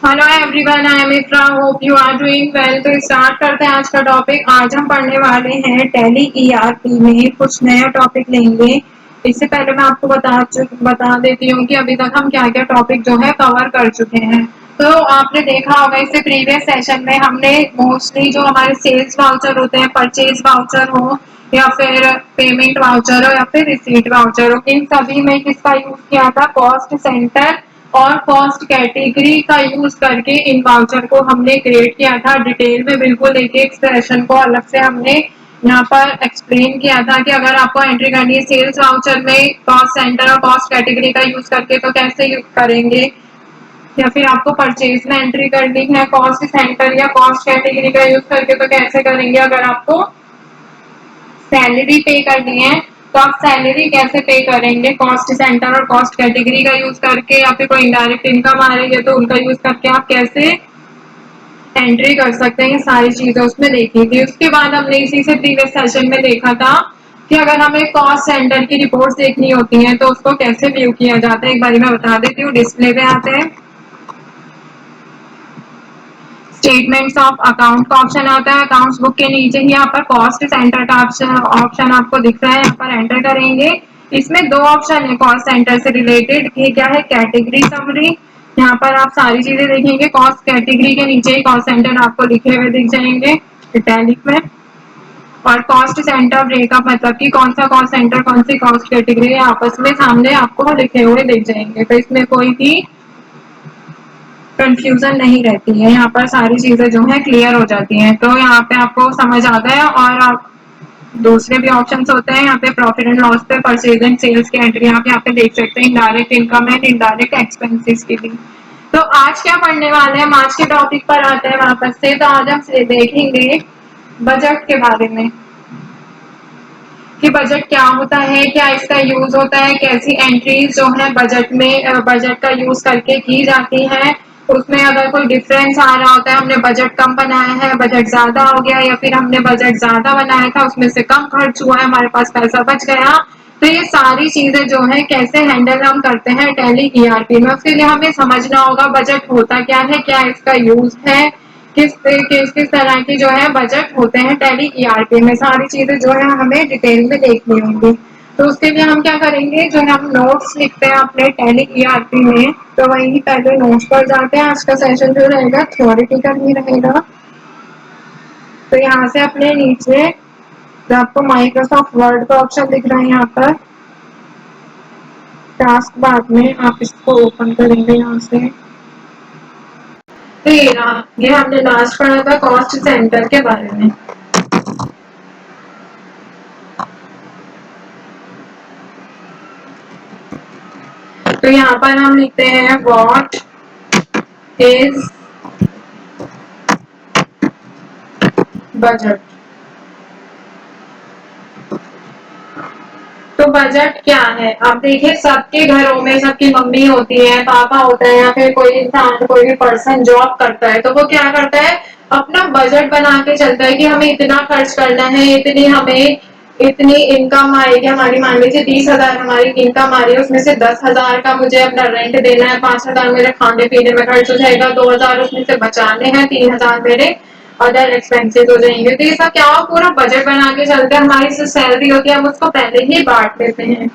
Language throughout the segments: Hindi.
Hello everyone, I am Ifra, hope you are doing well. तो स्टार्ट करते हैं आज का टॉपिक। आज हम पढ़ने वाले हैं टैली ईआरपी में कुछ नया टॉपिक लेंगे। इससे पहले मैं आपको बता देती हूँ कि अभी तक हम क्या क्या टॉपिक जो है कवर कर चुके हैं। तो आपने देखा होगा इससे प्रीवियस सेशन में हमने मोस्टली जो हमारे सेल्स वाउचर होते हैं, परचेज वाउचर हो या फिर पेमेंट वाउचर हो या फिर रिसीट वाउचर हो, इन सभी में किसका यूज किया था? कॉस्ट सेंटर और कॉस्ट कैटेगरी का यूज करके इन वाउचर को हमने क्रिएट किया था। डिटेल में बिल्कुल एक एक सेशन को अलग से हमने यहाँ पर एक्सप्लेन किया था कि अगर आपको एंट्री करनी है सेल्स वाउचर में कॉस्ट सेंटर और कॉस्ट कैटेगरी का यूज करके तो कैसे यूज करेंगे, या फिर आपको परचेज में एंट्री करनी है कॉस्ट सेंटर या कॉस्ट कैटेगरी का यूज करके तो कैसे करेंगे। अगर आपको सैलरी पे करनी है तो आप सैलरी कैसे पे करेंगे? कॉस्ट सेंटर और कॉस्ट कैटेगरी का यूज करके, या फिर कोई इनडायरेक्ट इनकम आ रही है तो उनका यूज करके आप कैसे एंट्री कर सकते हैं, ये सारी चीजें उसमें देखी थी। उसके बाद हमने इसी से प्रीवियस सेशन में देखा था कि अगर हमें कॉस्ट सेंटर की रिपोर्ट्स देखनी होती हैं तो उसको कैसे व्यू किया जाता है। एक बार मैं बता देती हूँ, डिस्प्ले पे आते हैं, स्टेटमेंट्स ऑफ अकाउंट का ऑप्शन आता है। अकाउंट्स बुक के नीचे ही यहाँ पर कॉस्ट सेंटर का ऑप्शन आपको दिख रहा है, यहाँ पर एंटर करेंगे। इसमें दो ऑप्शन है कॉस्ट सेंटर से रिलेटेड, ये क्या है? Category summary. यहाँ पर आप सारी चीजें देखेंगे, कॉस्ट कैटेगरी के नीचे ही कॉस्ट सेंटर आपको लिखे हुए दिख जाएंगे इटैलिक में। और कॉस्ट सेंटर ब्रेकअप, मतलब कि कौन सा कॉस्ट सेंटर कौन सी कॉस्ट कैटेगरी है, आपस में सामने आपको लिखे हुए दिख जाएंगे। तो इसमें कोई भी कंफ्यूजन नहीं रहती है, यहाँ पर सारी चीजें जो है क्लियर हो जाती हैं। तो यहाँ पे आपको समझ आ गया। और आप दूसरे भी ऑप्शंस होते हैं यहाँ पे, प्रॉफिट एंड लॉस पे, परचेज एंड सेल्स की एंट्री आप यहाँ पे देख सकते हैं, indirect income and indirect expenses की भी। तो आज क्या पढ़ने वाले हैं? हम आज के टॉपिक पर आते हैं वापस से। तो आज हम देखेंगे बजट के बारे में कि बजट क्या होता है, क्या इसका यूज होता है, कैसी एंट्रीज जो है बजट में बजट का यूज करके की जाती है। उसमें अगर कोई डिफरेंस आ रहा होता है, हमने बजट कम बनाया है, बजट ज्यादा हो गया, या फिर हमने बजट ज्यादा बनाया था उसमें से कम खर्च हुआ है, हमारे पास पैसा बच गया, तो ये सारी चीजें जो है कैसे हैंडल हम करते हैं टैली ईआरपी में। उसके लिए हमें समझना होगा बजट होता क्या है, क्या इसका यूज है, किस तरह की जो है बजट होते हैं टैली ईआरपी में, सारी चीजें जो है हमें डिटेल में देखनी होंगी। तो उसके लिए हम क्या करेंगे, जो है हम नोट्स लिखते हैं अपने टैली ईआरपी में, तो वही पहले नोट्स पर जाते हैं। आज का सेशन जो रहेगा थ्योरेटिकल ही रहेगा। तो यहाँ से अपने नीचे आपको माइक्रोसॉफ्ट वर्ड का ऑप्शन दिख रहा है, यहाँ पर टास्क बार में आप इसको ओपन करेंगे यहाँ से। तो ये हमने लास्ट पढ़ा था कॉस्ट सेंटर के बारे में। तो यहाँ पर हम लिखते हैं व्हाट इज बजट। तो बजट क्या है? आप देखिए सबके घरों में सबकी मम्मी होती है, पापा होता है, या फिर कोई इंसान कोई भी पर्सन जॉब करता है तो वो क्या करता है, अपना बजट बना के चलता है कि हमें इतना खर्च करना है, इतनी इनकम आएगी हमारी। मान लीजिए 30,000 हमारी इनकम आ रही है, उसमें से 10,000 का मुझे अपना रेंट देना है, 5,000 मेरे खाने पीने में खर्च हो जाएगा, 2,000 उसमें से बचाने हैं, 3,000 मेरे अदर एक्सपेंसेस हो जाएंगे। तो ये सब क्या हो, पूरा बजट बना के चलते हैं। हमारी जो सैलरी होती है हम उसको पहले ही बांट लेते हैं।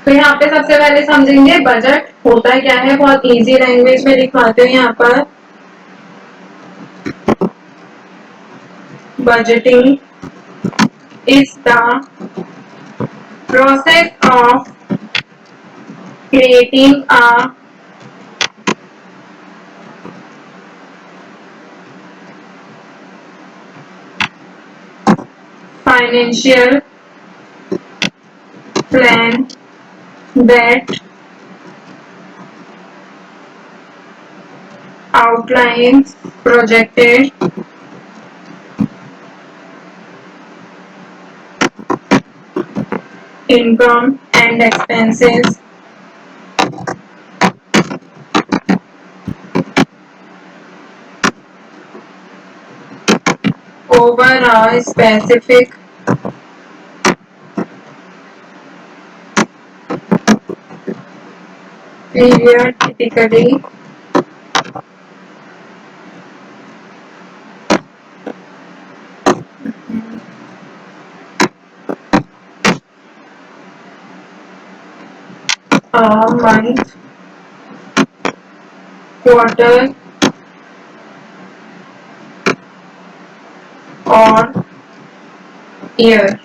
तो यहाँ पे सबसे पहले समझेंगे बजट होता क्या है, बहुत इजी लैंग्वेज में लिखवाते हैं यहाँ पर। Budgeting is the process of creating a financial plan that outlines projected income and expenses over a specific period typically month, quarter और ईयर।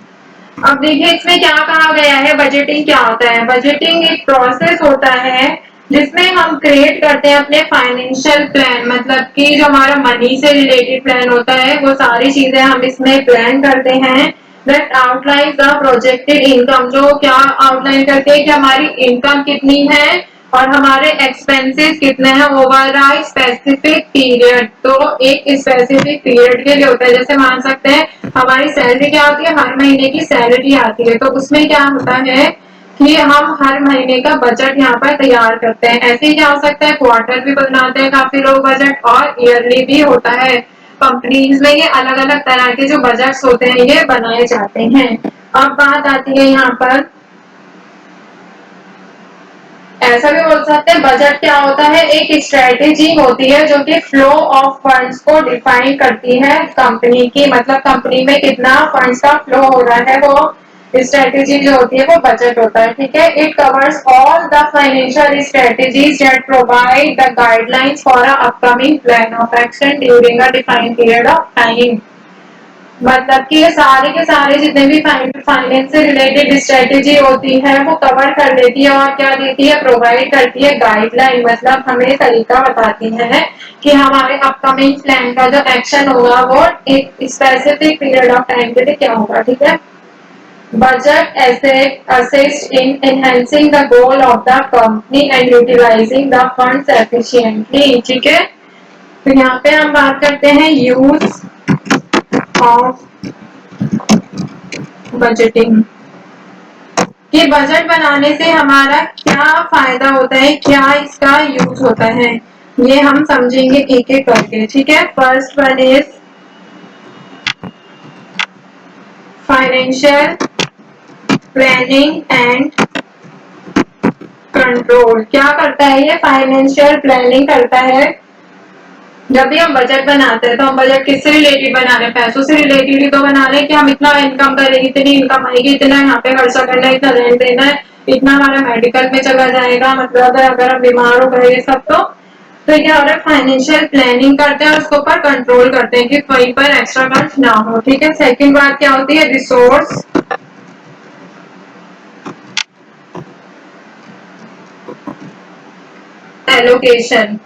अब देखिए इसमें क्या कहा गया है, बजटिंग क्या होता है। बजटिंग एक प्रोसेस होता है जिसमें हम क्रिएट करते हैं अपने फाइनेंशियल प्लान, मतलब कि जो हमारा मनी से रिलेटेड प्लान होता है वो सारी चीजें हम इसमें प्लान करते हैं। That outline the projected income, जो क्या आउटलाइन करते हैं कि हमारी इनकम कितनी है और हमारे एक्सपेंसेस कितने हैं ओवर अ स्पेसिफिक पीरियड। तो एक स्पेसिफिक पीरियड के लिए होता है, जैसे मान सकते हैं हमारी सैलरी क्या होती है, हर महीने की सैलरी आती है, तो उसमें क्या होता है कि हम हर महीने का बजट यहाँ पर तैयार करते हैं। ऐसे ही क्या हो सकता है, क्वार्टर भी बनाते हैं काफी लोग बजट, और ईयरली भी होता है। कंपनीज में ये अलग अलग तरह के जो बजट्स होते हैं ये बनाए जाते हैं। अब बात आती है यहाँ पर, ऐसा भी बोल सकते हैं बजट क्या होता है, एक स्ट्रेटेजी होती है जो कि फ्लो ऑफ फंड्स को डिफाइन करती है कंपनी की, मतलब कंपनी में कितना फंड्स का फ्लो हो रहा है, वो स्ट्रेटेजी जो होती है वो बजट होता है। ठीक है, it covers all the financial strategies that provide the guidelines for a upcoming plan of action during a defined period of time. मतलब कि ये सारे के सारे जितने भी फाइनेंस से रिलेटेड स्ट्रेटेजी होती है वो कवर कर देती है, और क्या देती है, प्रोवाइड करती है गाइडलाइन, मतलब हमें तरीका बताती है कि हमारे अपकमिंग प्लान का जो एक्शन होगा वो एक स्पेसिफिक पीरियड ऑफ टाइम के लिए क्या होगा। ठीक है, budget assist in enhancing the goal of the company and utilizing the funds efficiently। ठीक है, तो यहाँ पे हम बात करते हैं यूज ऑफ बजटिंग, कि बजट बनाने से हमारा क्या फायदा होता है, क्या इसका यूज होता है, ये हम समझेंगे एक एक करके। ठीक है, first one is financial planning and control. क्या करता है ये, फाइनेंशियल प्लानिंग करता है। जब भी हम बजट बनाते हैं तो हम बजट किससे रिलेटेड बना रहे हैं, पैसों से रिलेटेड ही तो बना रहे हैं कि हम इतना इनकम करेंगे, इतनी इनकम आएगी, इतना यहाँ पे खर्चा करना है, इतना रेंट देना है, इतना हमारा मेडिकल में चला जाएगा, मतलब अगर हम बीमार हो गए ये सब। तो क्या हो रहा है, फाइनेंशियल प्लानिंग करते हैं और उसके ऊपर कंट्रोल करते हैं कि कहीं पर एक्स्ट्रा खर्च ना हो। ठीक है, सेकंड बात क्या होती है, रिसोर्स एलोकेशन।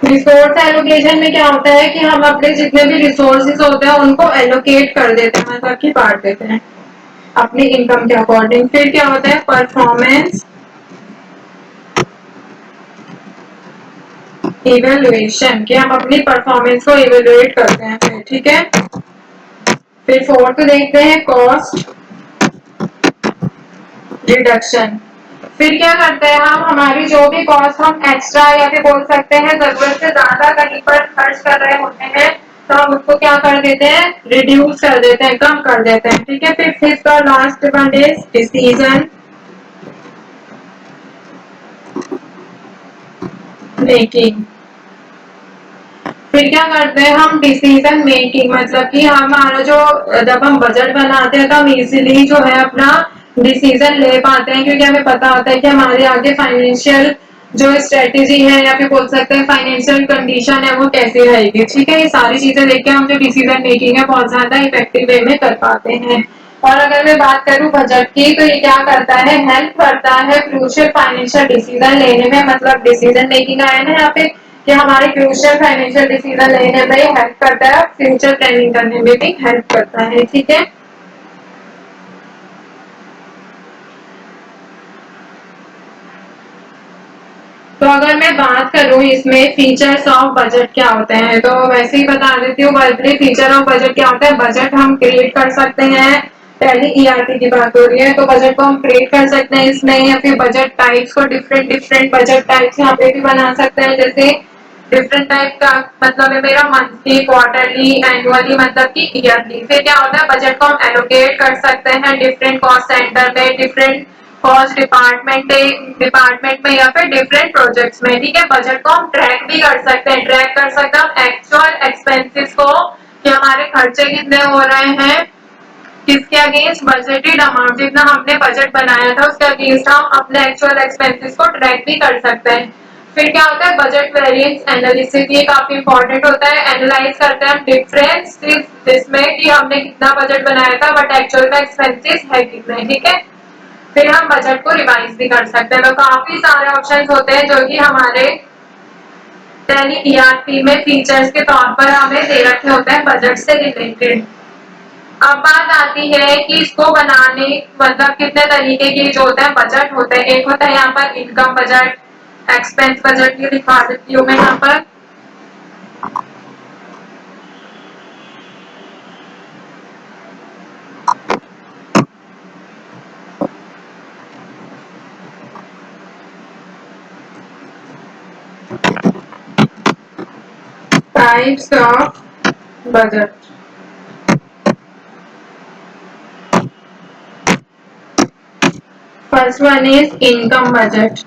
रिसोर्स एलोकेशन में क्या होता है कि हम अपने जितने भी रिसोर्सेज होते हैं उनको एलोकेट कर देते हैं, मतलब कि बांट देते हैं अपनी इनकम के अकॉर्डिंग। फिर क्या होता है, परफॉर्मेंस इवेल्युएशन, कि हम अपनी परफॉर्मेंस को इवेल्युएट करते हैं। फिर ठीक है, फिर फोर्थ देखते हैं कॉस्ट रिडक्शन। फिर क्या करते हैं हम, हमारी जो भी कॉस्ट हम एक्स्ट्रा या फिर बोल सकते हैं जरूरत से ज्यादा कहीं पर खर्च कर रहे होते हैं तो हम उसको क्या कर देते हैं, रिड्यूस कर देते हैं, कम कर देते हैं। ठीक है, फिर फिफ्थ और last one is decision making. फिर क्या करते हैं हम, डिसीजन मेकिंग, मतलब कि हमारा जो, जब हम बजट बनाते हैं तो हम इजीली जो है अपना डिसीजन ले पाते हैं, क्योंकि हमें पता होता है कि हमारे आगे फाइनेंशियल जो स्ट्रेटेजी है या फिर बोल सकते हैं फाइनेंशियल कंडीशन है वो कैसी रहेगी। ठीक है, ये सारी चीजें लेके हम जो डिसीजन मेकिंग है बहुत ज्यादा इफेक्टिव वे में कर पाते हैं। और अगर मैं बात करूं बजट की, तो ये क्या करता है, हेल्प करता है क्रूशियल फाइनेंशियल डिसीजन लेने में, मतलब डिसीजन मेकिंग आया ना यहाँ पे कि हमारे क्रूशियल फाइनेंशियल डिसीजन लेने में हेल्प करता है, फ्यूचर प्लानिंग करने में भी हेल्प करता है। ठीक है, तो अगर मैं बात करूं इसमें फीचर्स ऑफ बजट क्या होते हैं, तो वैसे ही बता देती हूँ। फीचर ऑफ बजट क्या होता है, बजट हम क्रिएट कर सकते हैं टैली ईआरपी की बात हो रही है, तो बजट को हम क्रिएट कर सकते हैं इसमें, या फिर बजट टाइप्स को डिफरेंट डिफरेंट बजट टाइप्स यहाँ पे भी बना सकते हैं। जैसे डिफरेंट टाइप का मतलब है मेरा मंथली, क्वार्टरली, एनुअली, मतलब कि ईयरली। फिर क्या होता है, बजट को हम एलोकेट कर सकते हैं डिफरेंट कॉस्ट सेंटर में, डिफरेंट कॉस्ट डिपार्टमेंट में या फिर डिफरेंट प्रोजेक्ट्स में। ठीक है, बजट को हम ट्रैक भी कर सकते हैं, ट्रैक कर सकते हैं हम एक्चुअल एक्सपेंसेस को, कि हमारे खर्चे कितने हो रहे हैं, किसके अगेंस्ट बजटेड अमाउंट, जितना हमने बजट बनाया था उसके अगेंस्ट हम अपने एक्चुअल एक्सपेंसेस को ट्रैक भी कर सकते हैं। फिर क्या होता है, बजट वेरिएंस एनालिसिस, ये काफी इंपॉर्टेंट होता है। एनालाइज करते हैं हम डिफरेंस जिसमें कि हमने कितना बजट बनाया था बट एक्चुअल का एक्सपेंसेस है कितने। ठीक है, फिर हम बजट को रिवाइज भी कर सकते हैं। तो काफी सारे ऑप्शंस होते हैं जो कि हमारे टैली ईआरपी में फीचर्स के तौर पर हमें दे रखे होते हैं बजट से रिलेटेड। अब बात आती है कि इसको बनाने मतलब कितने तरीके के जो होता है बजट होते हैं। एक होता है यहाँ पर इनकम बजट, एक्सपेंस बजट, ये दिखा देती हूँ मैं यहाँ पर। Types of budget. First one is income budget.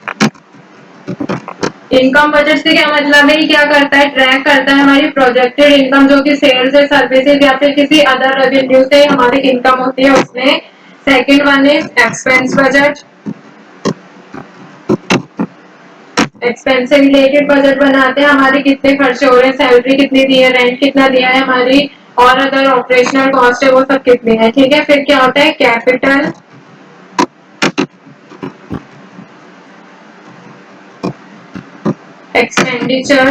Income budget से क्या मतलब है, क्या करता है, ट्रैक करता है हमारी प्रोजेक्टेड इनकम जो कि सेल्स है, सर्विसेज या फिर किसी अदर रेवेन्यू से हमारी इनकम होती है उसमें। Second one is expense budget. Expense से रिलेटेड बजट बनाते हैं, हमारे कितने खर्चे हो रहे हैं, सैलरी कितनी दी है, रेंट कितना दिया है हमारी, और अदर ऑपरेशनल कॉस्ट है वो सब कितनी है। ठीक है, फिर क्या होता है capital expenditure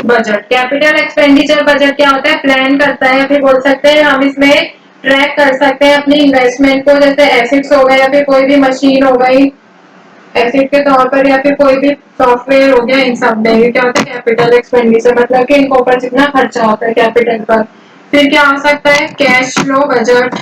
budget. Capital expenditure budget क्या होता है, प्लान करता है, फिर बोल सकते हैं हम इसमें ट्रैक कर सकते हैं अपनी इन्वेस्टमेंट को, जैसे एसेट्स हो गए या फिर कोई भी मशीन हो गई एसेट के तौर पर, या फिर कोई भी सॉफ्टवेयर हो गया, इन सब में क्या होता है कैपिटल एक्सपेंडिचर, मतलब कि इनके ऊपर जितना खर्चा होता है कैपिटल पर। फिर क्या हो सकता है कैश फ्लो बजट।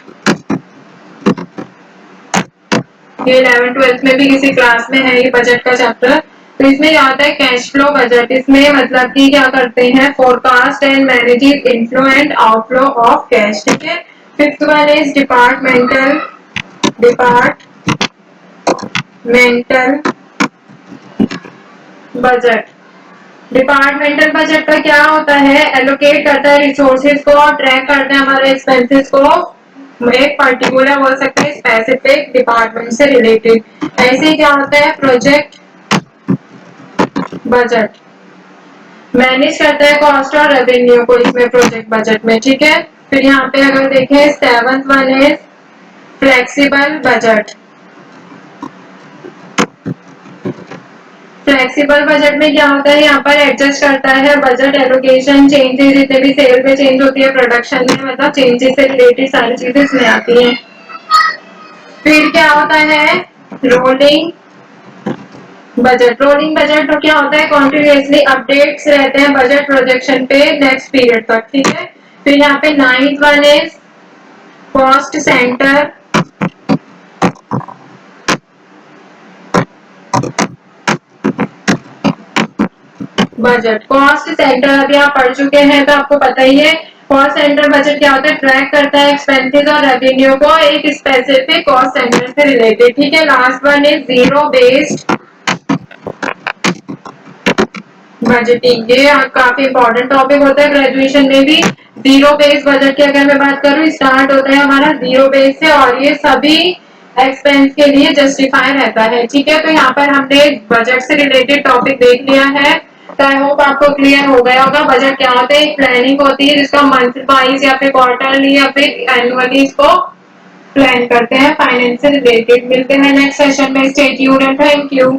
ये 11th 12th में भी किसी क्लास में है ये बजट का चैप्टर। तो इसमें क्या होता है कैश फ्लो बजट, इसमें मतलब कि क्या करते हैं forecast and manages inflow and outflow of cash. ठीक है, fifth one is departmental budget. Departmental budget का क्या होता है, एलोकेट करता है रिसोर्सेज को और ट्रैक करता है हमारे एक्सपेंसेस को एक पर्टिकुलर बोल सकते हैं स्पेसिफिक डिपार्टमेंट से रिलेटेड। ऐसे ही क्या होता है प्रोजेक्ट बजट, मैनेज करता है कॉस्ट और रेवेन्यू को इसमें प्रोजेक्ट बजट में। ठीक है, फिर यहाँ पे अगर देखें सेवंथ वन है फ्लेक्सिबल बजट। फ्लेक्सिबल बजट में क्या होता है, यहाँ पर एडजस्ट करता है बजट एलोकेशन चेंजेस, जितने भी सेल में चेंज होती है, प्रोडक्शन में मतलब चेंजेस से रिलेटेड सारी चीजें इसमें आती हैं। फिर क्या होता है रोलिंग बजट। रोलिंग बजट तो क्या होता है कॉन्टिन्यूसली अपडेट्स रहते हैं बजट प्रोजेक्शन पे नेक्स्ट पीरियड तक। ठीक है, फिर यहाँ पे ninth one is cost centre budget. Cost centre अभी आप पढ़ चुके हैं तो आपको पता ही है कॉस्ट सेंटर बजट क्या होता है, ट्रैक करता है एक्सपेंसेस और रेवेन्यू को एक स्पेसिफिक कॉस्ट सेंटर से रिलेटेड। ठीक है, last one is zero based budgeting. ये काफी इंपॉर्टेंट टॉपिक होता है ग्रेजुएशन में भी। जीरो बेस्ड बजट की अगर मैं बात करूं, स्टार्ट होता है हमारा जीरो बेस से और ये सभी एक्सपेंस के लिए जस्टिफाई रहता है। ठीक है, तो यहाँ पर हमने बजट से रिलेटेड टॉपिक देख लिया है, तो आई होप आपको क्लियर हो गया होगा बजट क्या होता है। एक प्लानिंग होती है जिसका मंथ वाइज या फिर क्वार्टरली या फिर एनुअली इसको प्लान करते हैं फाइनेंस से रिलेटेड। मिलते हैं नेक्स्ट सेशन में, stay tuned and thank you.